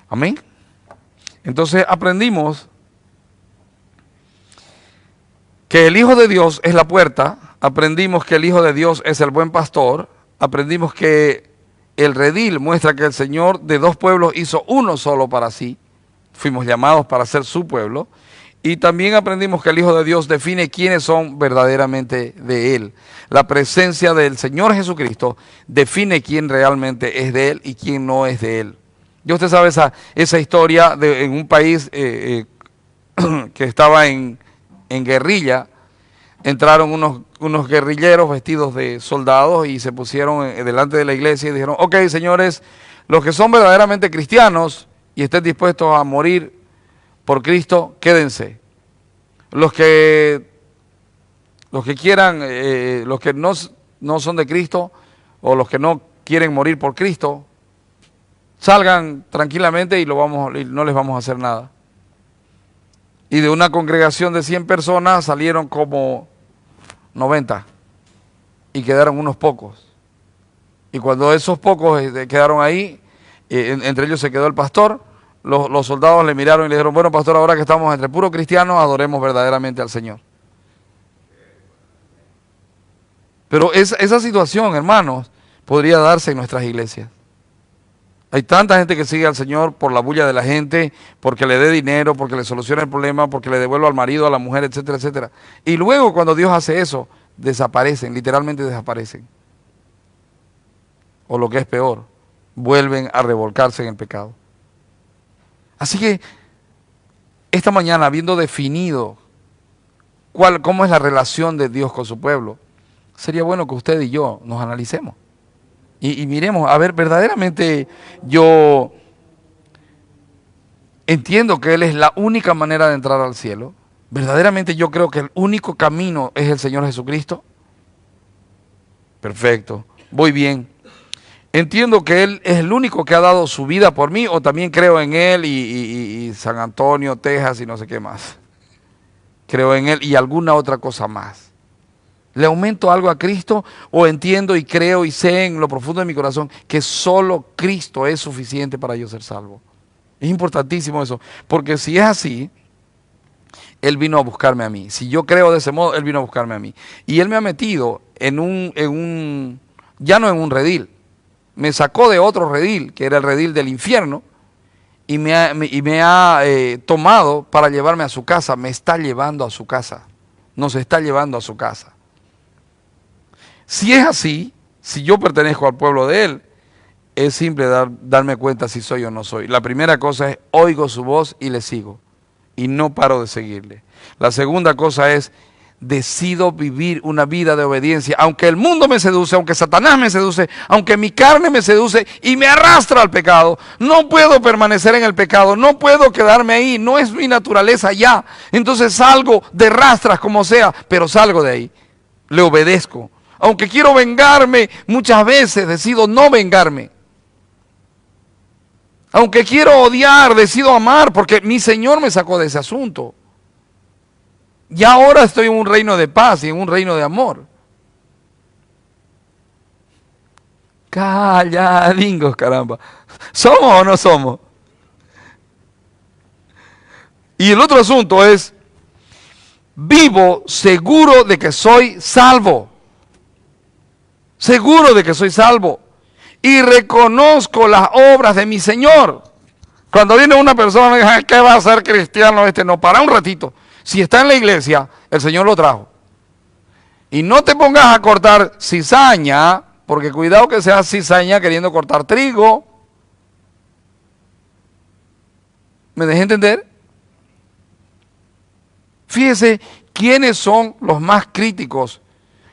Amén. Entonces aprendimos que el Hijo de Dios es la puerta, aprendimos que el Hijo de Dios es el buen pastor, aprendimos que el redil muestra que el Señor de dos pueblos hizo uno solo para sí, fuimos llamados para ser su pueblo, y también aprendimos que el Hijo de Dios define quiénes son verdaderamente de Él. La presencia del Señor Jesucristo define quién realmente es de Él y quién no es de Él. Ya usted sabe esa historia en un país que estaba en guerrilla. Entraron unos guerrilleros vestidos de soldados y se pusieron delante de la iglesia y dijeron, ok, señores, los que son verdaderamente cristianos y estén dispuestos a morir por Cristo, quédense. Los que quieran, los que no son de Cristo o los que no quieren morir por Cristo, salgan tranquilamente y no les vamos a hacer nada. Y de una congregación de 100 personas salieron como 90 y quedaron unos pocos. Y cuando esos pocos quedaron ahí, entre ellos se quedó el pastor, los soldados le miraron y le dijeron, bueno, pastor, ahora que estamos entre puros cristianos, adoremos verdaderamente al Señor. Pero esa situación, hermanos, podría darse en nuestras iglesias. Hay tanta gente que sigue al Señor por la bulla de la gente, porque le dé dinero, porque le solucione el problema, porque le devuelva al marido, a la mujer, etcétera, etcétera. Y luego cuando Dios hace eso, desaparecen, literalmente desaparecen. O lo que es peor, vuelven a revolcarse en el pecado. Así que esta mañana, habiendo definido cómo es la relación de Dios con su pueblo, sería bueno que usted y yo nos analicemos. Y miremos, a ver, verdaderamente yo entiendo que Él es la única manera de entrar al cielo. Verdaderamente yo creo que el único camino es el Señor Jesucristo. Perfecto, voy bien. Entiendo que Él es el único que ha dado su vida por mí, o también creo en Él y San Antonio, Texas y no sé qué más. Creo en Él y alguna otra cosa más. ¿Le aumento algo a Cristo o entiendo y creo y sé en lo profundo de mi corazón que solo Cristo es suficiente para yo ser salvo? Es importantísimo eso, porque si es así, Él vino a buscarme a mí. Si yo creo de ese modo, Él vino a buscarme a mí. Y Él me ha metido ya no en un redil, me sacó de otro redil, que era el redil del infierno, y me ha tomado para llevarme a su casa. Me está llevando a su casa, nos está llevando a su casa. Si es así, si yo pertenezco al pueblo de Él, es simple darme cuenta si soy o no soy. La primera cosa es, oigo su voz y le sigo. y no paro de seguirle. La segunda cosa es, decido vivir una vida de obediencia, aunque el mundo me seduce, aunque Satanás me seduce, aunque mi carne me seduce y me arrastra al pecado. No puedo permanecer en el pecado, no puedo quedarme ahí, no es mi naturaleza ya. Entonces salgo de rastras como sea, pero salgo de ahí, le obedezco. Aunque quiero vengarme, muchas veces decido no vengarme. Aunque quiero odiar, decido amar, porque mi Señor me sacó de ese asunto. Y ahora estoy en un reino de paz y en un reino de amor. Calladingos, caramba. ¿Somos o no somos? Y el otro asunto es, vivo seguro de que soy salvo. Seguro de que soy salvo. Y reconozco las obras de mi Señor. Cuando viene una persona y dice, ¿qué va a ser cristiano este? No, para un ratito. Si está en la iglesia, el Señor lo trajo. Y no te pongas a cortar cizaña, porque cuidado que seas cizaña queriendo cortar trigo. ¿Me dejé entender? Fíjese quiénes son los más críticos,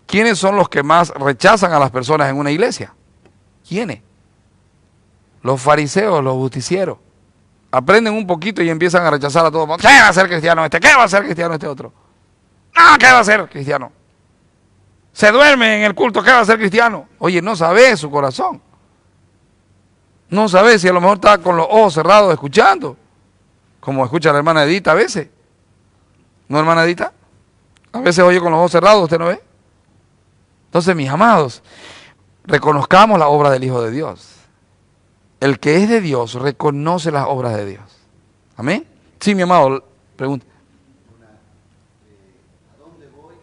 quiénes son los que más rechazan a las personas en una iglesia. ¿Quiénes? Los fariseos, los justicieros. Aprenden un poquito y empiezan a rechazar a todo el mundo. ¿Qué va a ser cristiano este? ¿Qué va a ser cristiano este otro? No, ¿qué va a ser cristiano? Se duerme en el culto, ¿qué va a ser cristiano? Oye, no sabe su corazón. No sabe si a lo mejor está con los ojos cerrados escuchando, como escucha la hermana Edita a veces. ¿No, hermana Edita? A veces oye con los ojos cerrados, ¿usted no ve? Entonces, mis amados, reconozcamos la obra del Hijo de Dios. El que es de Dios reconoce las obras de Dios. ¿Amén? Sí, mi amado, pregunta. ¿A dónde voy?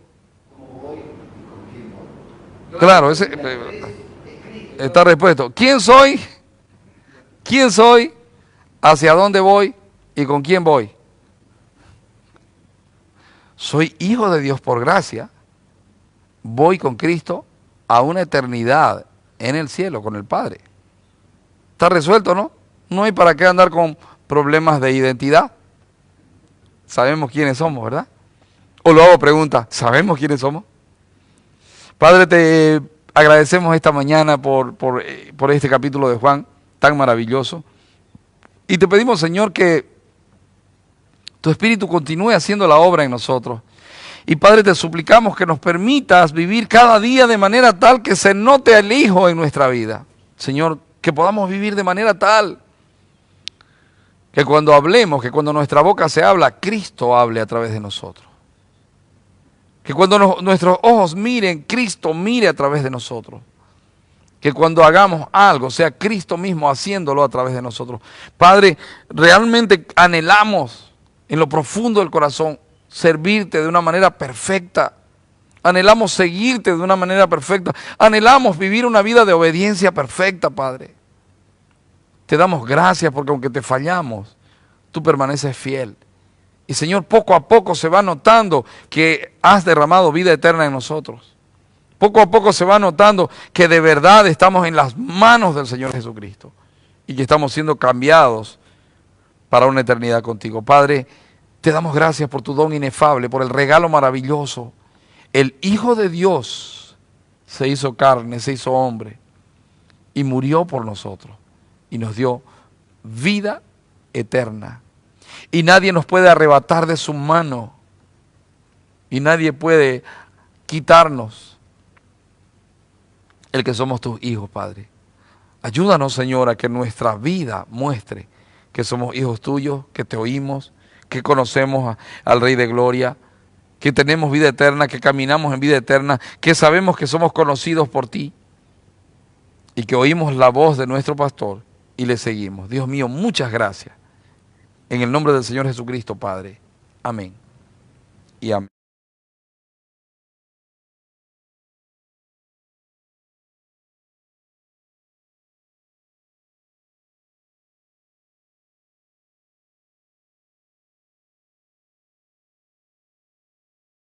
¿Cómo voy? ¿Con quién voy? Claro, ese está respuesto. ¿Quién soy? ¿Quién soy? ¿Hacia dónde voy? ¿Y con quién voy? Soy hijo de Dios por gracia. Voy con Cristo a una eternidad en el cielo con el Padre. Está resuelto, ¿no? No hay para qué andar con problemas de identidad. Sabemos quiénes somos, ¿verdad? O luego pregunta, ¿sabemos quiénes somos? Padre, te agradecemos esta mañana por este capítulo de Juan tan maravilloso. Y te pedimos, Señor, que tu Espíritu continúe haciendo la obra en nosotros. Y Padre, te suplicamos que nos permitas vivir cada día de manera tal que se note el Hijo en nuestra vida. Señor, que podamos vivir de manera tal que cuando hablemos, que cuando nuestra boca se habla, Cristo hable a través de nosotros. Que cuando nuestros ojos miren, Cristo mire a través de nosotros. Que cuando hagamos algo, sea Cristo mismo haciéndolo a través de nosotros. Padre, realmente anhelamos en lo profundo del corazón servirte de una manera perfecta. Anhelamos seguirte de una manera perfecta. Anhelamos vivir una vida de obediencia perfecta, Padre. Te damos gracias porque aunque te fallamos, tú permaneces fiel. Y Señor, poco a poco se va notando que has derramado vida eterna en nosotros. Poco a poco se va notando que de verdad estamos en las manos del Señor Jesucristo y que estamos siendo cambiados para una eternidad contigo. Padre, te damos gracias por tu don inefable, por el regalo maravilloso. El Hijo de Dios se hizo carne, se hizo hombre y murió por nosotros y nos dio vida eterna. Y nadie nos puede arrebatar de su mano y nadie puede quitarnos el que somos tus hijos, Padre. Ayúdanos, Señor, a que nuestra vida muestre que somos hijos tuyos, que te oímos, que conocemos al Rey de Gloria, que tenemos vida eterna, que caminamos en vida eterna, que sabemos que somos conocidos por ti y que oímos la voz de nuestro pastor y le seguimos. Dios mío, muchas gracias. En el nombre del Señor Jesucristo, Padre. Amén y amén.